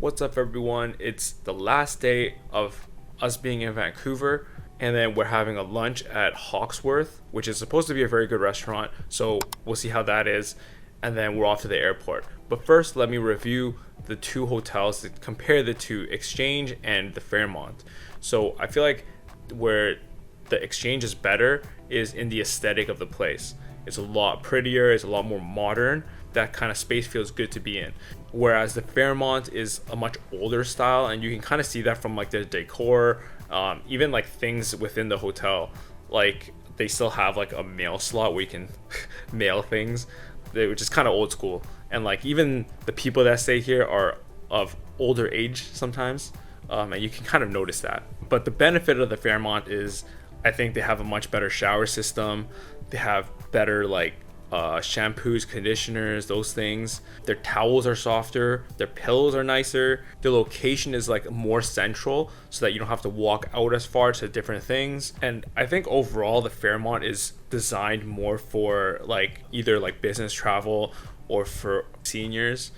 What's up, everyone? It's the last day of us being in Vancouver, and then we're having a lunch at Hawksworth, which is supposed to be a very good restaurant, so we'll see how that is, and then we're off to the airport. But first, let me review the two hotels to compare the two, Exchange and the Fairmont. So I feel like where the Exchange is better is in the aesthetic of the place. It's a lot prettier, it's a lot more modern. That kind of space feels good to be in. Whereas the Fairmont is a much older style, and you can kind of see that from like the decor, even like things within the hotel. Like they still have like a mail slot where you can mail things, which is kind of old school. And like even the people that stay here are of older age sometimes, and you can kind of notice that. But the benefit of the Fairmont is I think they have a much better shower system. They have better like shampoos, conditioners, those things. Their towels are softer, their pillows are nicer, the location is like more central so that you don't have to walk out as far to different things. And I think overall the Fairmont is designed more for like either like business travel or for seniors,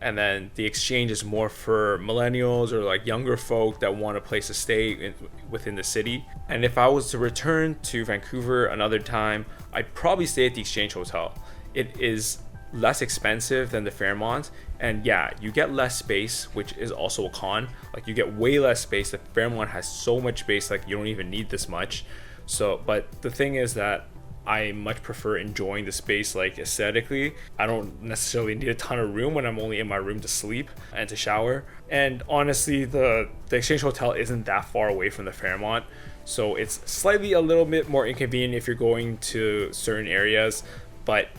and then the Exchange is more for millennials or like younger folk that want a place to stay within the city. And if I was to return to Vancouver another time, I'd probably stay at the Exchange Hotel. It is less expensive than the Fairmont, and yeah, you get less space, which is also a con. Like you get way less space. The Fairmont has so much space, like you don't even need this much. So, but the thing is that I much prefer enjoying the space like aesthetically. I don't necessarily need a ton of room when I'm only in my room to sleep and to shower. And honestly, the Exchange Hotel isn't that far away from the Fairmont, so it's slightly a little bit more inconvenient if you're going to certain areas, but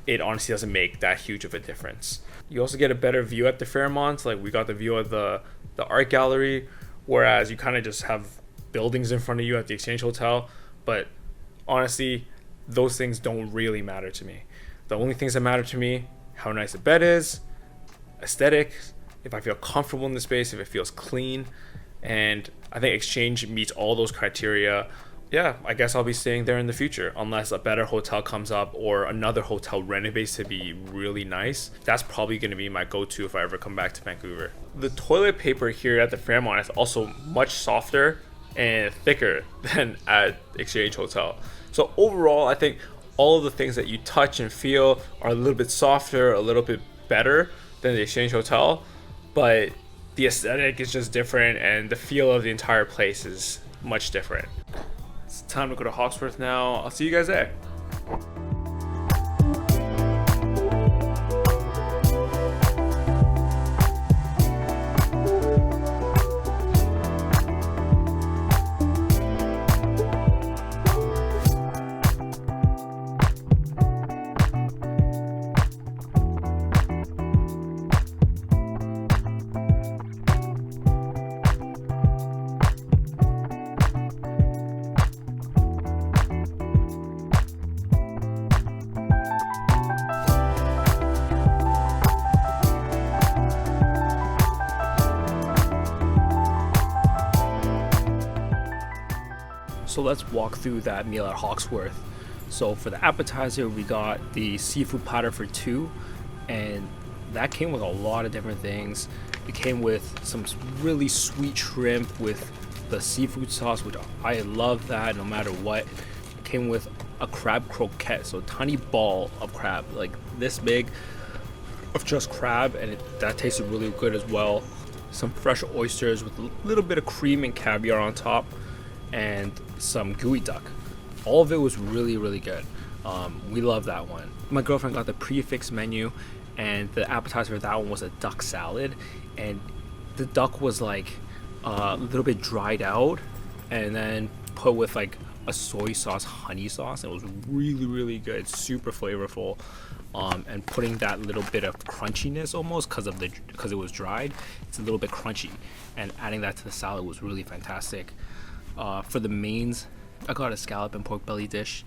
it honestly doesn't make that huge of a difference. You also get a better view at the Fairmont. Like we got the view of the art gallery, whereas you kind of just have buildings in front of you at the Exchange Hotel. But honestly, those things don't really matter to me. The only things that matter to me, how nice the bed is, aesthetics, if I feel comfortable in the space, if it feels clean. And I think Exchange meets all those criteria. Yeah, I guess I'll be staying there in the future unless a better hotel comes up or another hotel renovates to be really nice. That's probably going to be my go-to if I ever come back to Vancouver. The toilet paper here at the Fairmont is also much softer and thicker than at Exchange Hotel. So overall, I think all of the things that you touch and feel are a little bit softer, a little bit better than the Exchange Hotel, but the aesthetic is just different and the feel of the entire place is much different. It's time to go to Hawksworth now. I'll see you guys there. So let's walk through that meal at Hawksworth. So for the appetizer, we got the seafood platter for two, and that came with a lot of different things. It came with some really sweet shrimp with the seafood sauce, which I love that no matter what. It came with a crab croquette, so a tiny ball of crab, like this big of just crab, and that tasted really good as well. Some fresh oysters with a little bit of cream and caviar on top, and some gooey duck. All of it was really, really good. We love that one. My girlfriend got the prefix menu, and the appetizer for that one was a duck salad, and the duck was like a little bit dried out and then put with like a soy sauce, honey sauce. It was really, really good, super flavorful. And putting that little bit of crunchiness almost because it was dried, it's a little bit crunchy, and adding that to the salad was really fantastic. For the mains, I got a scallop and pork belly dish,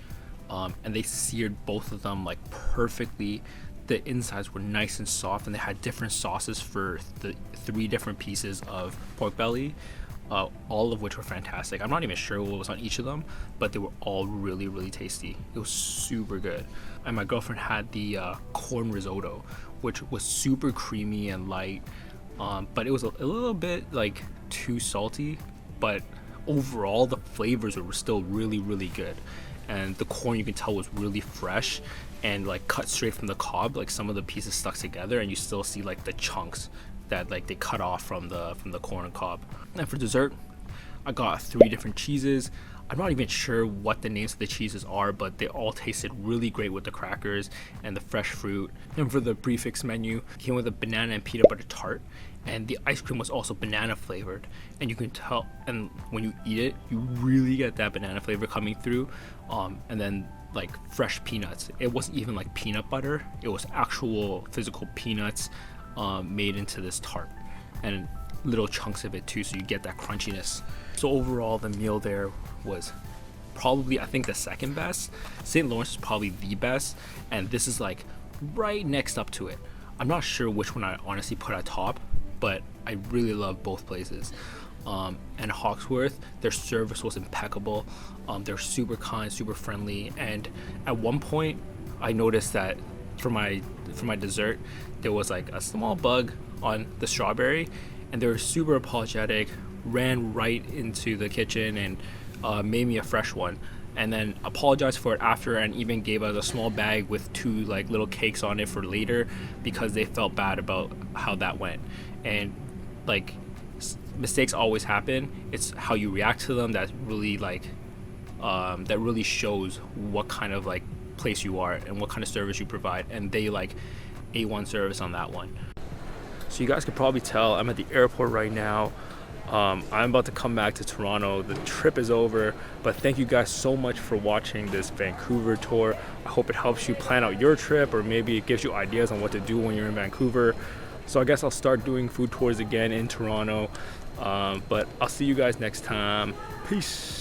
and they seared both of them like perfectly. The insides were nice and soft, and they had different sauces for the 3 different pieces of pork belly, all of which were fantastic. I'm not even sure what was on each of them, but they were all really, really tasty. It was super good. And my girlfriend had the corn risotto, which was super creamy and light, but it was a little bit like too salty, but overall the flavors were still really, really good. And the corn, you can tell, was really fresh and like cut straight from the cob. Like some of the pieces stuck together, and you still see like the chunks that like they cut off from the corn and cob. And for dessert, I got 3 different cheeses. I'm not even sure what the names of the cheeses are, but they all tasted really great with the crackers and the fresh fruit. And for the prefix menu, it came with a banana and peanut butter tart, and the ice cream was also banana flavored. And you can tell, and when you eat it, you really get that banana flavor coming through. And then like fresh peanuts. It wasn't even like peanut butter. It was actual physical peanuts made into this tart, and little chunks of it too, so you get that crunchiness. So overall, the meal there was probably, I think, the second best. St. Lawrence is probably the best, and this is like right next up to it. I'm not sure which one I honestly put at top, but I really love both places. And Hawksworth, their service was impeccable. They're super kind, super friendly, and at one point I noticed that for my dessert there was like a small bug on the strawberry, and they were super apologetic, ran right into the kitchen and made me a fresh one, and then apologized for it after, and even gave us a small bag with 2 like little cakes on it for later, because they felt bad about how that went. And like mistakes always happen. It's how you react to them that really like that really shows what kind of like place you are and what kind of service you provide. And they like A1 service on that one. So you guys could probably tell I'm at the airport right now. I'm about to come back to Toronto. The trip is over, but thank you guys so much for watching this Vancouver tour. I hope it helps you plan out your trip, or maybe it gives you ideas on what to do when you're in Vancouver. So I guess I'll start doing food tours again in Toronto, but I'll see you guys next time. Peace.